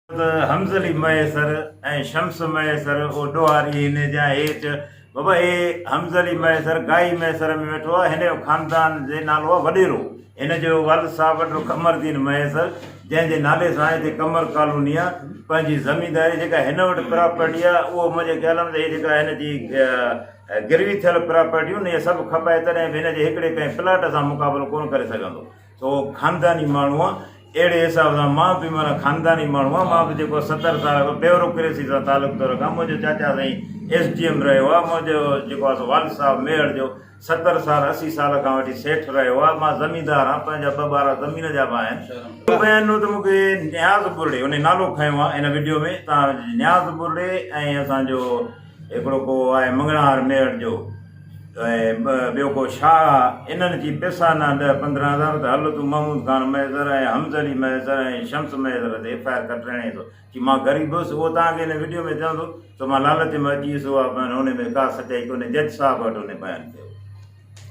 हमज़ली मैसर ऐं शम्स मैसर ओडोहारी हिन जा हेठि बाबा हे हमज़ली मैसर गाई मैसर में वेठो आहे। हिन जो ख़ानदान जे नालो आहे वॾेरो। हिन जो वाल साहब वॾो क़मरदीन मैसर जंहिंजे नाले सां हिते कमर कॉलोनी आहे। पंहिंजी ज़मीनदारी जेका हिन वटि प्रॉपर्टी आहे उहो मुंहिंजे ख़्याल में हीअ जेका हिन जी गिरवी थियल प्रॉपर्टियूं न इहे सभु खपाए तॾहिं बि हिन जे हिकिड़े कंहिं प्लाट सां मुक़ाबिलो कोन करे सघंदो। सो ख़ानदानी माण्हू आहे। अहिड़े हिसाब सां मां बि माना ख़ानदानी माण्हू आहे। मां बि जेको 70 साल ब्यूरोक्रेसी सां तालुक थो रखां। मुंहिंजो चाचा साईं SDM रहियो आहे। मुंहिंजो जेको आहे वाल साहब मेयर जो 70 साल 80 साल खां वठी सेठ रहियो आहे। मां ज़मीनदार आहियां। पंहिंजा 2 ॿार ज़मीन जा बि आहिनि। बयानु त मूंखे न्याज़ बुर्ड़े उन नालो खयो आहे इन वीडियो में। तव्हां न्याज़ बुर्ड़े ऐं असांजो हिकिड़ो को आहे मंगणार मेयर जो ऐं ॿियो को शाह, इन्हनि जी पैसा न 10-15 हज़ार त हल तूं महमूद ख़ान मैसर ऐं हमज़ली मैसर ऐं शम्स मैसर ते FIR कटाइणे थो की मां ग़रीब हुउसि। उहो तव्हांखे हिन वीडियो में चवंदो त मां लालच में अची वियुसि। उहा हुन में का सचाई कोन्हे। जज साहब वटि हुन बयानु कयो।